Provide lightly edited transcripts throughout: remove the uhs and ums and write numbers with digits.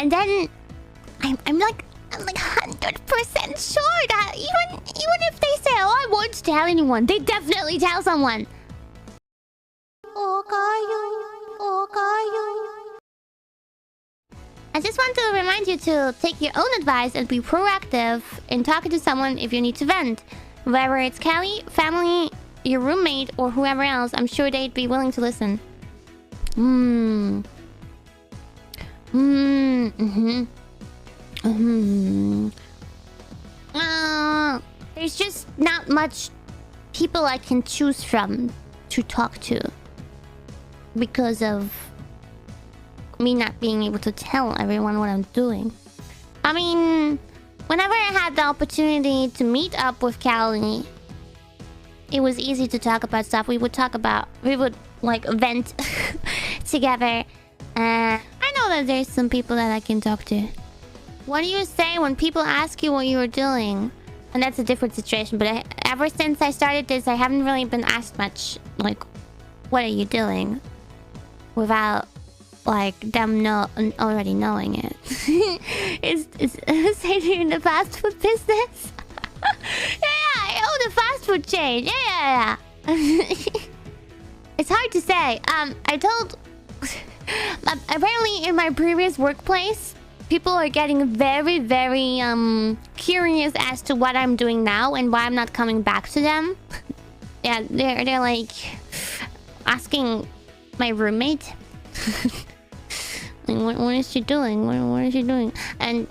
And then I'm like 100% sure that even if they say, "Oh, I won't tell anyone," they definitely tell someone. I just want to remind you to take your own advice and be proactive in talking to someone if you need to vent. Whether it's Kelly, family, your roommate, or whoever else, I'm sure they'd be willing to listen. There's just not much people I can choose from to talk to because of me not being able to tell everyone what I'm doing. I mean, whenever I had the opportunity to meet up with Callie, it was easy to talk about stuff. We would like vent together. I know that there's some people that I can talk to. What do you say when people ask you what you were doing? And that's a different situation, but ever since I started this, I haven't really been asked much, like, what are you doing? Without, like, them already knowing it. Is Sadie in the fast food business? Yeah, I own a fast food chain. Yeah. It's hard to say. I told... apparently in my previous workplace, people are getting very, very curious as to what I'm doing now and why I'm not coming back to them. Yeah, they're like asking my roommate, like, what is she doing? What is she doing? And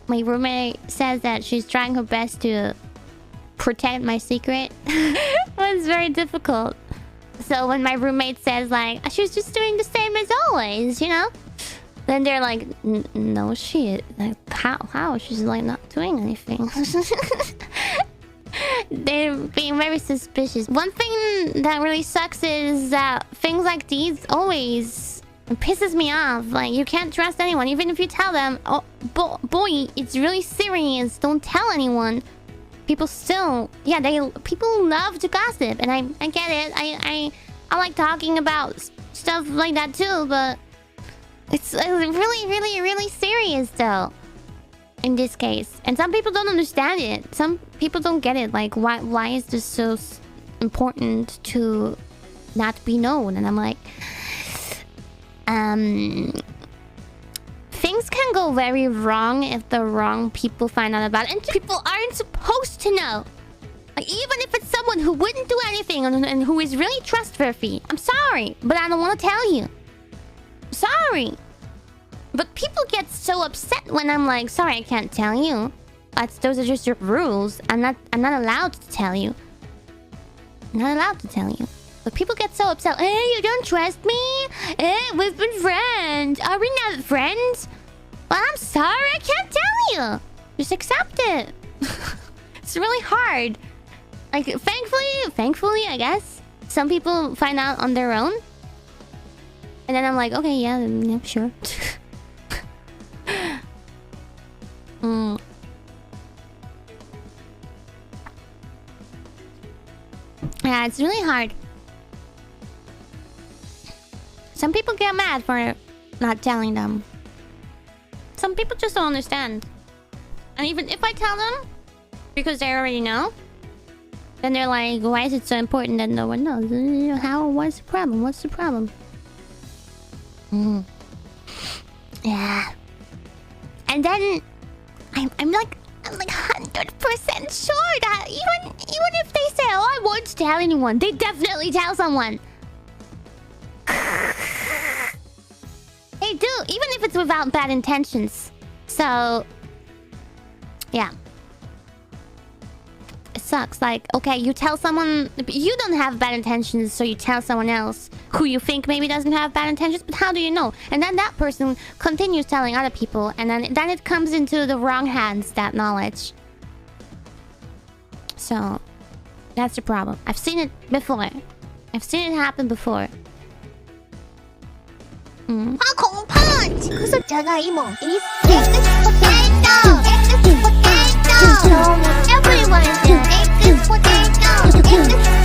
my roommate says that she's trying her best to protect my secret. But it's very difficult. So when my roommate says like, she's just doing the same as always, you know? Then they're like, no shit. Like, how? She's like not doing anything. They're being very suspicious. One thing that really sucks is that things like these always pisses me off. Like, you can't trust anyone. Even if you tell them, oh, boy, it's really serious, don't tell anyone. People still... yeah, people love to gossip. And I get it. I like talking about stuff like that too, but... it's really, really, really serious though. In this case. And some people don't understand it. Some people don't get it. Like, why is this so important to not be known? And I'm like... things can go very wrong if the wrong people find out about it. And people aren't supposed to know. Like, even if it's someone who wouldn't do anything and who is really trustworthy. I'm sorry, but I don't want to tell you. Sorry. But people get so upset when I'm like, sorry, I can't tell you. Those are just your rules. I'm not allowed to tell you. I'm not allowed to tell you. But people get so upset. Hey, you don't trust me? We've been friends. Are we not friends? Well, I'm sorry, I can't tell you. Just accept it. It's really hard. Like, thankfully, I guess, some people find out on their own. And then I'm like, okay, yeah, sure. Yeah, it's really hard. Some people get mad for not telling them. Some people just don't understand. And even if I tell them, because they already know, then they're like, why is it so important that no one knows? What's the problem? What's the problem? Yeah. And then I'm like 100% sure that even if they say, "Oh, I won't tell anyone," they definitely tell someone. They do, even if it's without bad intentions. So, yeah. It sucks. Like, okay, you tell someone... you don't have bad intentions, so you tell someone else who you think maybe doesn't have bad intentions, but how do you know? And then that person continues telling other people, and then it comes into the wrong hands, that knowledge. So, that's the problem. I've seen it before. I've seen it happen before. Everyone is